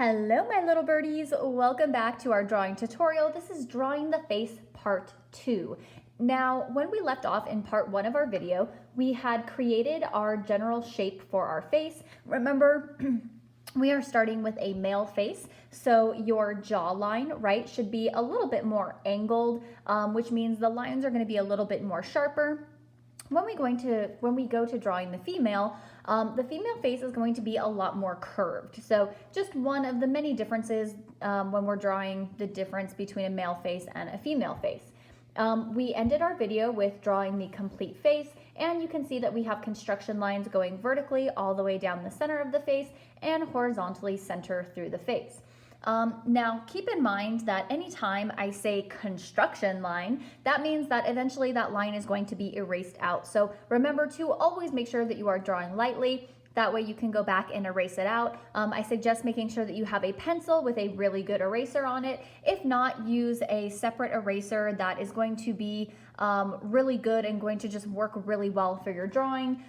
Hello, my little birdies. Welcome back to our drawing tutorial. This is Drawing the Face Part 2. Now, when we left off in part 1 of our video, we had created our general shape for our face. Remember, we are starting with a male face, so your jawline, right, should be a little bit more angled, which means the lines are going to be a little bit more sharper. When we go to drawing the female face is going to be a lot more curved. So just one of the many differences when we're drawing the difference between a male face and a female face. We ended our video with drawing the complete face, and you can see that we have construction lines going vertically all the way down the center of the face and horizontally center through the face. Now, keep in mind that anytime I say construction line, that means that eventually that line is going to be erased out. So remember to always make sure that you are drawing lightly. That way you can go back and erase it out. I suggest making sure that you have a pencil with a really good eraser on it. If not, use a separate eraser that is going to be really good and going to just work really well for your drawing.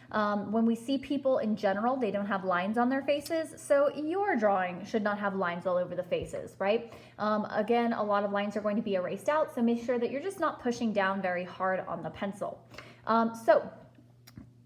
When we see people in general, they don't have lines on their faces, so your drawing should not have lines all over the faces, right? Again, a lot of lines are going to be erased out, so make sure that you're just not pushing down very hard on the pencil.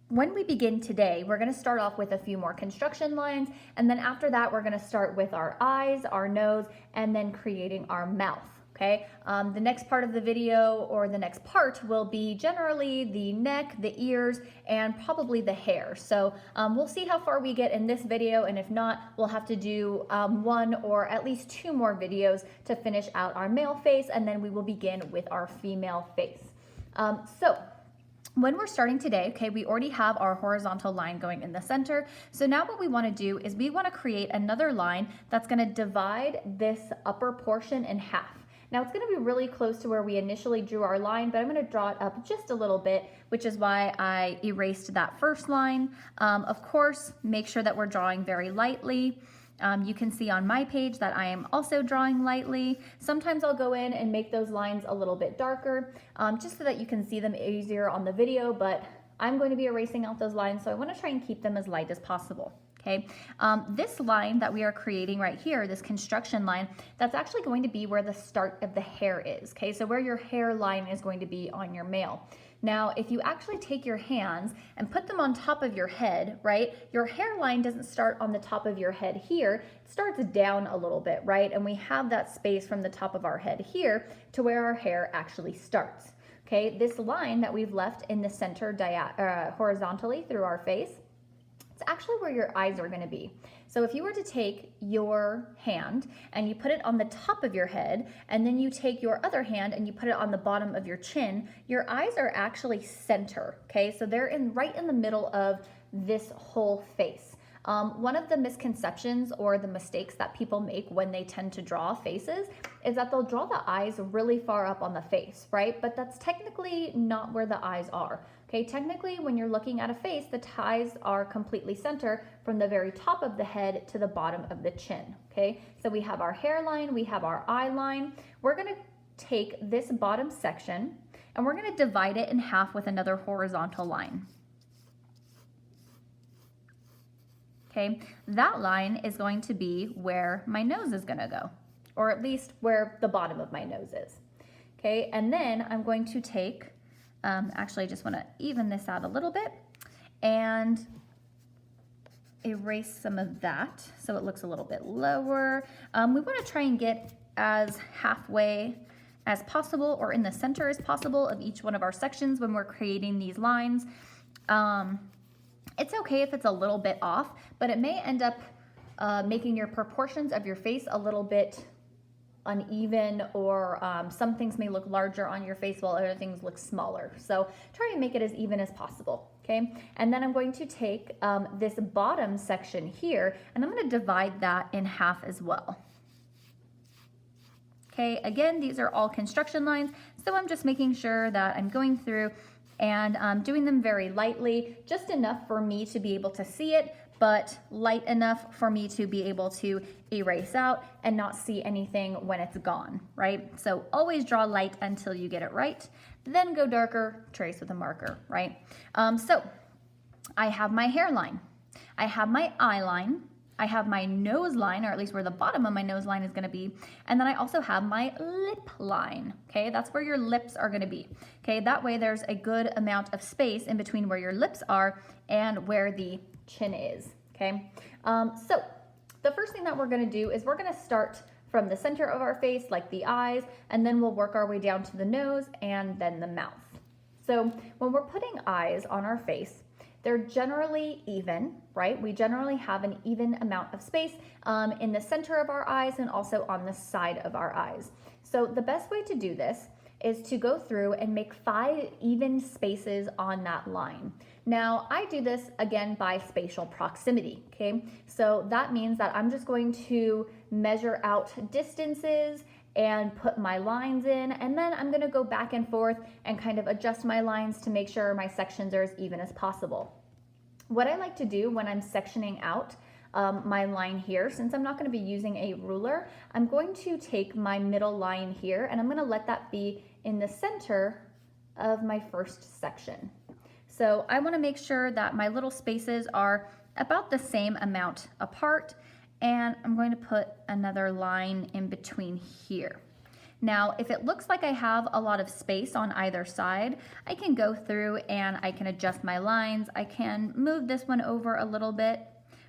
When we begin today, we're going to start off with a few more construction lines, and then after that, we're going to start with our eyes, our nose, and then creating our mouth. Okay, the next part of the video, or the next part, will be generally the neck, the ears, and probably the hair. So we'll see how far we get in this video, and if not, we'll have to do one or at least two more videos to finish out our male face, and then we will begin with our female face. When we're starting today, okay, we already have our horizontal line going in the center. So now what we want to do is we want to create another line that's going to divide this upper portion in half. Now it's going to be really close to where we initially drew our line, but I'm going to draw it up just a little bit, which is why I erased that first line. Of course, make sure that we're drawing very lightly. You can see on my page that I am also drawing lightly. Sometimes I'll go in and make those lines a little bit darker, just so that you can see them easier on the video, but I'm going to be erasing out those lines, so I want to try and keep them as light as possible. Okay, this line that we are creating right here, this construction line, that's actually going to be where the start of the hair is. Okay, so where your hairline is going to be on your male. Now, if you actually take your hands and put them on top of your head, right, your hairline doesn't start on the top of your head here, it starts down a little bit, right? And we have that space from the top of our head here to where our hair actually starts. Okay, this line that we've left in the center horizontally through our face, it's actually where your eyes are going to be. So if you were to take your hand and you put it on the top of your head, and then you take your other hand and you put it on the bottom of your chin, your eyes are actually center, okay? So they're right in the middle of this whole face. One of the misconceptions or the mistakes that people make when they tend to draw faces is that they'll draw the eyes really far up on the face, right? But that's technically not where the eyes are. Okay, technically when you're looking at a face, the eyes are completely center from the very top of the head to the bottom of the chin. Okay, so we have our hairline, we have our eye line. We're going to take this bottom section and we're going to divide it in half with another horizontal line. Okay, that line is going to be where my nose is going to go, or at least where the bottom of my nose is. Okay, and then I'm going to take, actually I just want to even this out a little bit and erase some of that so it looks a little bit lower. We want to try and get as halfway as possible or in the center as possible of each one of our sections when we're creating these lines. It's okay if it's a little bit off, but it may end up making your proportions of your face a little bit uneven, or some things may look larger on your face while other things look smaller. So try and make it as even as possible, okay? And then I'm going to take this bottom section here, and I'm going to divide that in half as well. Okay, again, these are all construction lines, so I'm just making sure that I'm going through and doing them very lightly, just enough for me to be able to see it, but light enough for me to be able to erase out and not see anything when it's gone, right? So always draw light until you get it right, then go darker, trace with a marker, right? So I have my hairline, I have my eye line, I have my nose line, or at least where the bottom of my nose line is gonna be. And then I also have my lip line, okay? That's where your lips are gonna be, okay? That way there's a good amount of space in between where your lips are and where the chin is, okay? So the first thing that we're gonna do is we're gonna start from the center of our face, like the eyes, and then we'll work our way down to the nose and then the mouth. So when we're putting eyes on our face, they're generally even, right? We generally have an even amount of space in the center of our eyes and also on the side of our eyes. So the best way to do this is to go through and make 5 even spaces on that line. Now, I do this again by spatial proximity, okay? So that means that I'm just going to measure out distances and put my lines in, and then I'm gonna go back and forth and kind of adjust my lines to make sure my sections are as even as possible. What I like to do when I'm sectioning out my line here, since I'm not gonna be using a ruler, I'm going to take my middle line here and I'm gonna let that be in the center of my first section. So I wanna make sure that my little spaces are about the same amount apart, and I'm going to put another line in between here. Now, if it looks like I have a lot of space on either side, I can go through and I can adjust my lines. I can move this one over a little bit.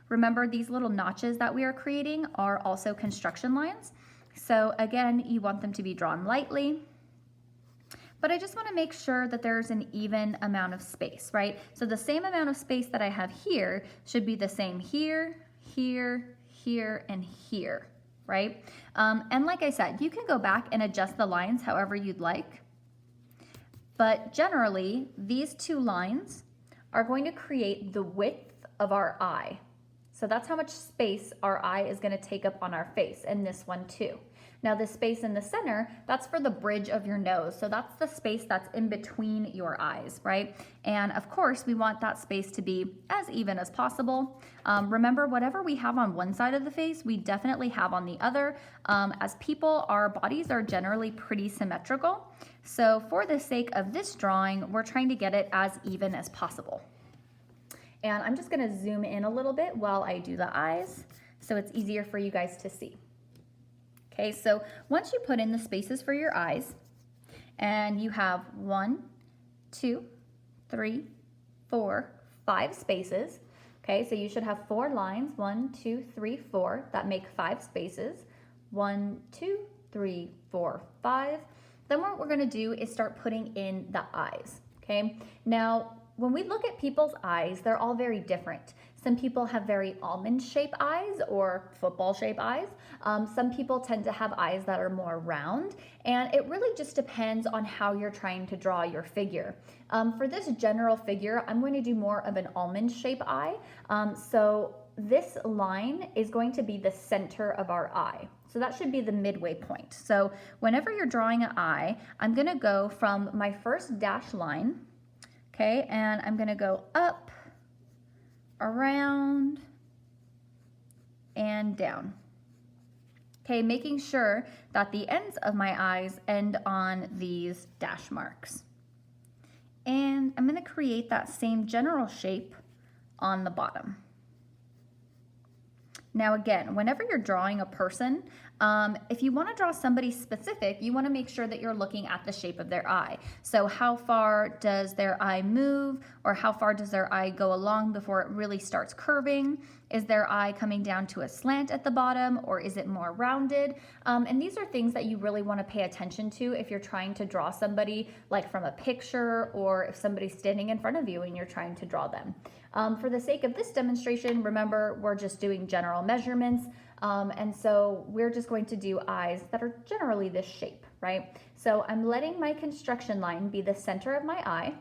Remember, these little notches that we are creating are also construction lines. So again, you want them to be drawn lightly. But I just want to make sure that there's an even amount of space, right? So the same amount of space that I have here should be the same here, here, here, and here, right? And like I said, you can go back and adjust the lines however you'd like. But generally, these 2 lines are going to create the width of our eye. So that's how much space our eye is going to take up on our face, and this one too. Now the space in the center, that's for the bridge of your nose. So that's the space that's in between your eyes, right? And of course, we want that space to be as even as possible. Remember, whatever we have on one side of the face, we definitely have on the other. As people, our bodies are generally pretty symmetrical. So for the sake of this drawing, we're trying to get it as even as possible. And I'm just gonna zoom in a little bit while I do the eyes so it's easier for you guys to see. Okay, so once you put in the spaces for your eyes, and you have 1, 2, 3, 4, 5 spaces, okay, so you should have 4 lines, 1, 2, 3, 4, that make 5 spaces, 1, 2, 3, 4, 5. Then what we're gonna do is start putting in the eyes, okay? Now, when we look at people's eyes, they're all very different. Some people have very almond-shaped eyes or football-shaped eyes. Some people tend to have eyes that are more round, and it really just depends on how you're trying to draw your figure. For this general figure, I'm going to do more of an almond-shaped eye. So this line is going to be the center of our eye. So that should be the midway point. So whenever you're drawing an eye, I'm gonna go from my first dash line, okay, and I'm gonna go up, around, and down. Okay, making sure that the ends of my eyes end on these dash marks. And I'm gonna create that same general shape on the bottom. Now again, whenever you're drawing a person, if you want to draw somebody specific, you want to make sure that you're looking at the shape of their eye. So how far does their eye move, or how far does their eye go along before it really starts curving? Is their eye coming down to a slant at the bottom, or is it more rounded? And these are things that you really want to pay attention to if you're trying to draw somebody like from a picture, or if somebody's standing in front of you and you're trying to draw them. For the sake of this demonstration, remember, we're just doing general measurements. And so we're just going to do eyes that are generally this shape, right? So I'm letting my construction line be the center of my eye.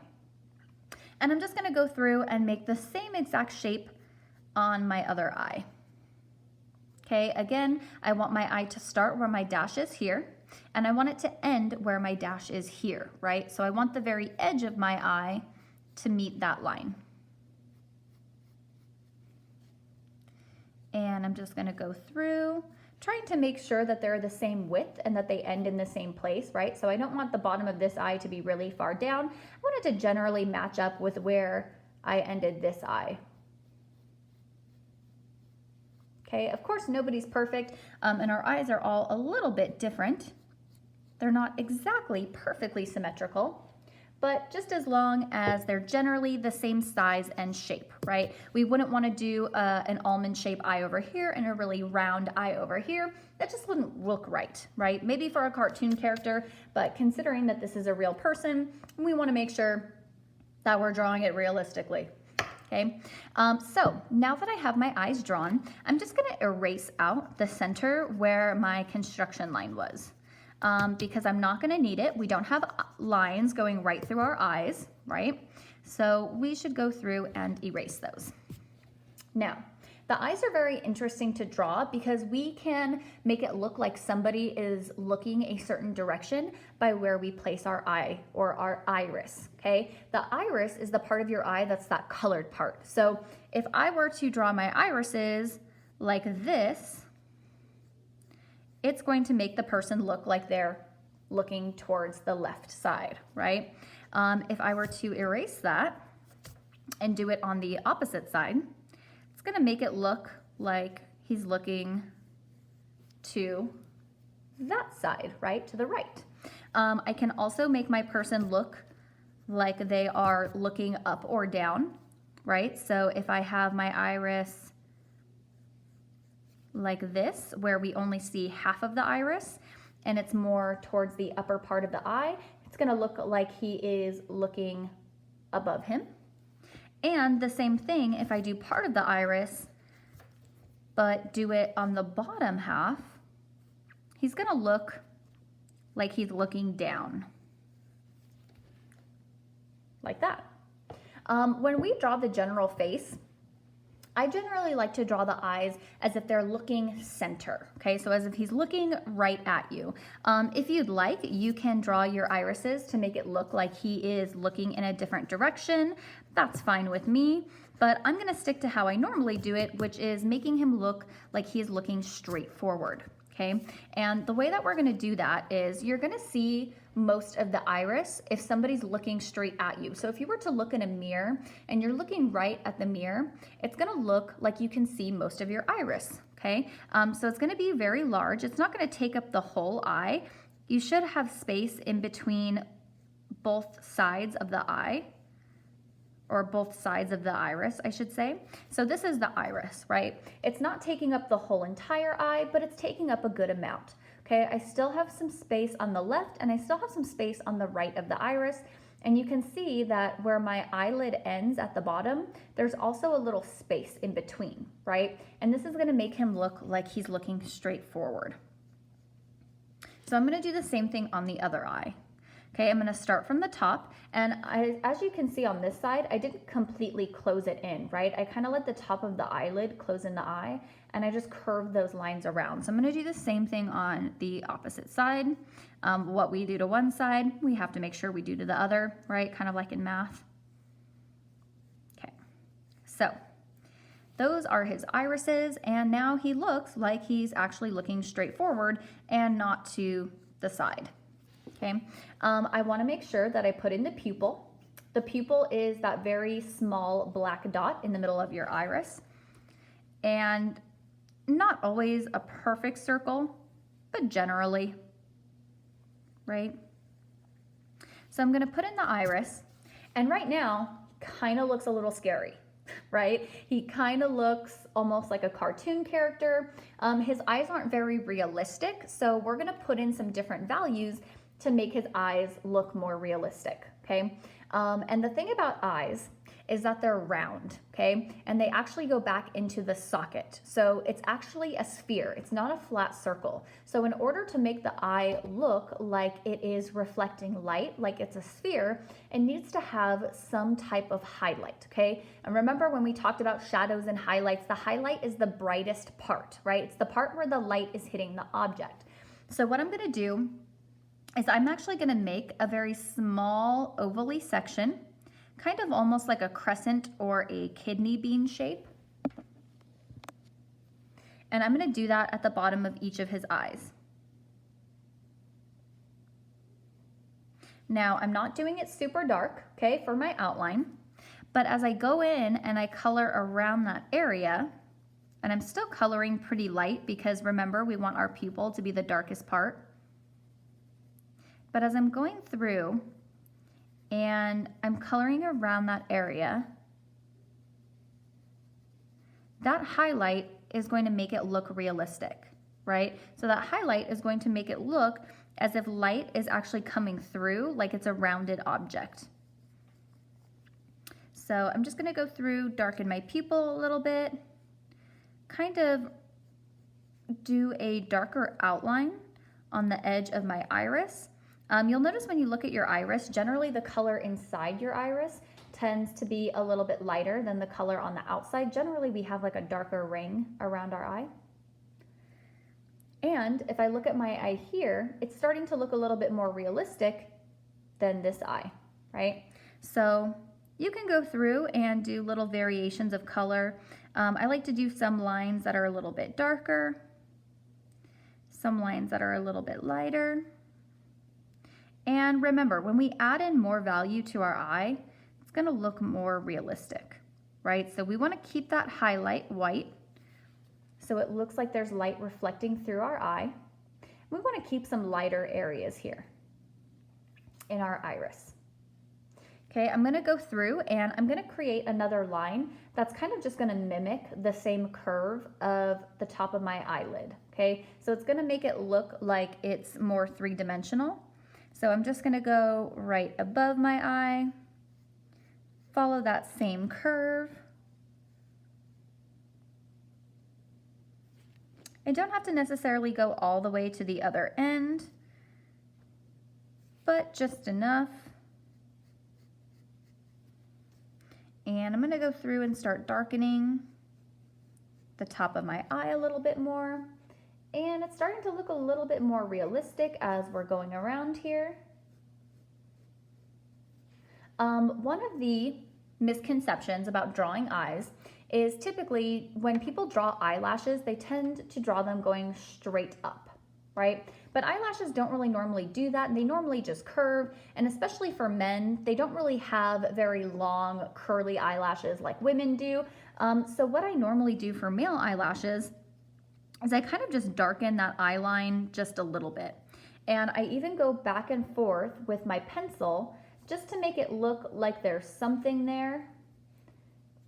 And I'm just going to go through and make the same exact shape on my other eye. Okay, again, I want my eye to start where my dash is here, and I want it to end where my dash is here, right? So I want the very edge of my eye to meet that line. And I'm just gonna go through, trying to make sure that they're the same width and that they end in the same place, right? So I don't want the bottom of this eye to be really far down. I want it to generally match up with where I ended this eye. Okay, of course, nobody's perfect, and our eyes are all a little bit different. They're not exactly perfectly symmetrical, but just as long as they're generally the same size and shape, right? We wouldn't want to do an almond shaped eye over here and a really round eye over here. That just wouldn't look right, right? Maybe for a cartoon character, but considering that this is a real person, we want to make sure that we're drawing it realistically. Okay, so now that I have my eyes drawn, I'm just going to erase out the center where my construction line was. Because I'm not going to need it. We don't have lines going right through our eyes, right? So we should go through and erase those. Now, the eyes are very interesting to draw because we can make it look like somebody is looking a certain direction by where we place our eye or our iris, okay? The iris is the part of your eye that's that colored part. So if I were to draw my irises like this, it's going to make the person look like they're looking towards the left side, right? If I were to erase that and do it on the opposite side, it's gonna make it look like he's looking to that side, right? To the right. I can also make my person look like they are looking up or down, right? So if I have my iris like this, where we only see half of the iris and it's more towards the upper part of the eye, it's gonna look like he is looking above him. And the same thing if I do part of the iris, but do it on the bottom half, he's gonna look like he's looking down, like that. When we draw the general face, I generally like to draw the eyes as if they're looking center, okay? So as if he's looking right at you. If you'd like, you can draw your irises to make it look like he is looking in a different direction. That's fine with me, but I'm gonna stick to how I normally do it, which is making him look like he is looking straight forward, okay? And the way that we're gonna do that is you're gonna see most of the iris if somebody's looking straight at you. So if you were to look in a mirror and you're looking right at the mirror, it's gonna look like you can see most of your iris, okay? So it's gonna be very large. It's not gonna take up the whole eye. You should have space in between both sides of the eye, or both sides of the iris, I should say. So this is the iris, right? It's not taking up the whole entire eye, but it's taking up a good amount. Okay, I still have some space on the left and I still have some space on the right of the iris. And you can see that where my eyelid ends at the bottom, there's also a little space in between, right? And this is gonna make him look like he's looking straight forward. So I'm gonna do the same thing on the other eye. Okay, I'm gonna start from the top, and as you can see on this side, I didn't completely close it in, right? I kind of let the top of the eyelid close in the eye, and I just curved those lines around. So I'm gonna do the same thing on the opposite side. What we do to one side, we have to make sure we do to the other, right? Kind of like in math. Okay, so those are his irises, and now he looks like he's actually looking straight forward and not to the side. Okay, I want to make sure that I put in the pupil. The pupil is that very small black dot in the middle of your iris, and not always a perfect circle, but generally, right? So I'm going to put in the iris, and right now kind of looks a little scary, right? He kind of looks almost like a cartoon character. His eyes aren't very realistic, so we're going to put in some different values to make his eyes look more realistic, okay? And the thing about eyes is that they're round, okay? And they actually go back into the socket. So it's actually a sphere. It's not a flat circle. So in order to make the eye look like it is reflecting light, like it's a sphere, it needs to have some type of highlight, okay? And remember when we talked about shadows and highlights, the highlight is the brightest part, right? It's the part where the light is hitting the object. So what I'm gonna do is I'm actually gonna make a very small ovally section, kind of almost like a crescent or a kidney bean shape. And I'm gonna do that at the bottom of each of his eyes. Now, I'm not doing it super dark, okay, for my outline, but as I go in and I color around that area, And I'm still coloring pretty light because remember, we want our pupil to be the darkest part. But as I'm going through and I'm coloring around that area, that highlight is going to make it look realistic, right? So that highlight is going to make it look as if light is actually coming through, like it's a rounded object. So I'm just gonna go through, darken my pupil a little bit, kind of do a darker outline on the edge of my iris. You'll notice when you look at your iris, generally the color inside your iris tends to be a little bit lighter than the color on the outside. Generally, we have like a darker ring around our eye. And if I look at my eye here, it's starting to look a little bit more realistic than this eye, right? So you can go through and do little variations of color. I like to do some lines that are a little bit darker, some lines that are a little bit lighter. And remember, when we add in more value to our eye, it's gonna look more realistic, right? So we wanna keep that highlight white so it looks like there's light reflecting through our eye. We wanna keep some lighter areas here in our iris. Okay, I'm gonna go through and I'm gonna create another line that's kind of just gonna mimic the same curve of the top of my eyelid, okay? So it's gonna make it look like it's more three-dimensional. So I'm just gonna go right above my eye, follow that same curve. I don't have to necessarily go all the way to the other end, but just enough. And I'm gonna go through and start darkening the top of my eye a little bit more. And it's starting to look a little bit more realistic as we're going around here. One of the misconceptions about drawing eyes is typically when people draw eyelashes, they tend to draw them going straight up, right? But eyelashes don't really normally do that. They normally just curve, and especially for men, they don't really have very long curly eyelashes like women do. So what I normally do for male eyelashes is I kind of just darken that eye line just a little bit. And I even go back and forth with my pencil just to make it look like there's something there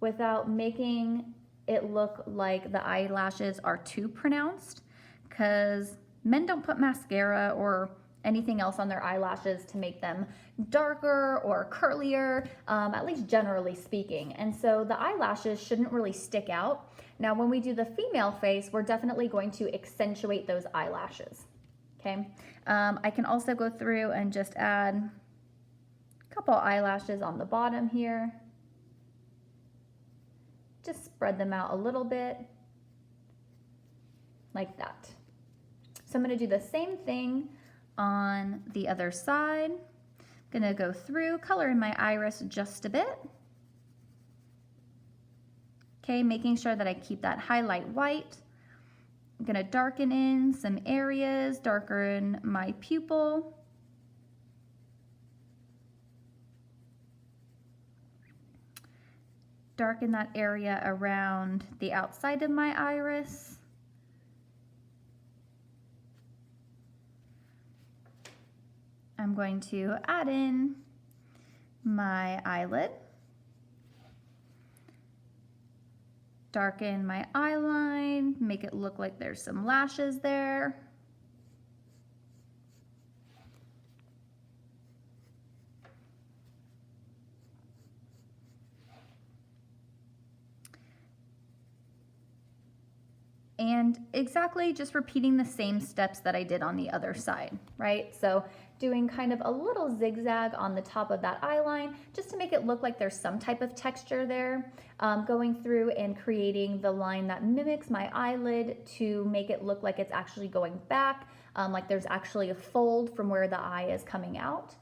without making it look like the eyelashes are too pronounced, because men don't put mascara or anything else on their eyelashes to make them darker or curlier, at least generally speaking. And so the eyelashes shouldn't really stick out. Now, when we do the female face, we're definitely going to accentuate those eyelashes, okay? I can also go through and just add a couple eyelashes on the bottom here. Just spread them out a little bit, like that. So I'm gonna do the same thing on the other side. I'm gonna go through, color in my iris just a bit. Okay, making sure that I keep that highlight white. I'm gonna darken in some areas, darken my pupil. Darken that area around the outside of my iris. I'm going to add in my eyelid. Darken my eye line, make it look like there's some lashes there. And exactly just repeating the same steps that I did on the other side, right? So doing kind of a little zigzag on the top of that eye line just to make it look like there's some type of texture there. Going through and creating the line that mimics my eyelid to make it look like it's actually going back, like there's actually a fold from where the eye is coming out.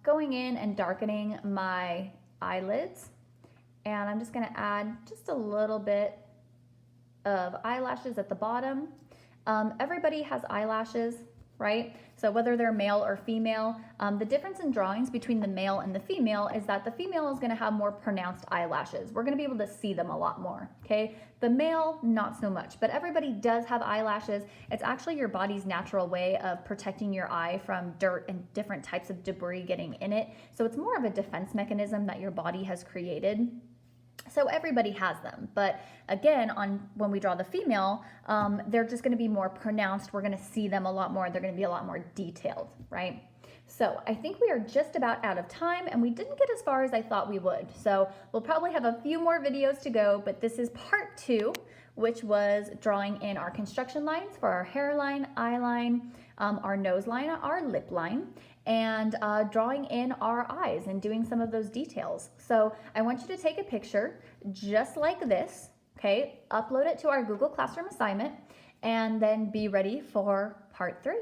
Going in and darkening my eyelids. And I'm just gonna add just a little bit of eyelashes at the bottom. Everybody has eyelashes. right? So whether they're male or female, the difference in drawings between the male and the female is that the female is gonna have more pronounced eyelashes. We're gonna be able to see them a lot more, okay? The male, not so much, but everybody does have eyelashes. It's actually your body's natural way of protecting your eye from dirt and different types of debris getting in it. So it's more of a defense mechanism that your body has created. So everybody has them, but again, when we draw the female, they're just going to be more pronounced. We're going to see them a lot more. They're going to be a lot more detailed, right? So I think we are just about out of time, and we didn't get as far as I thought we would. So we'll probably have a few more videos to go, but this is part 2, which was drawing in our construction lines for our hairline, eye line, our nose line, our lip line, and drawing in our eyes and doing some of those details. So I want you to take a picture just like this, okay? Upload it to our Google Classroom assignment, and then be ready for part 3.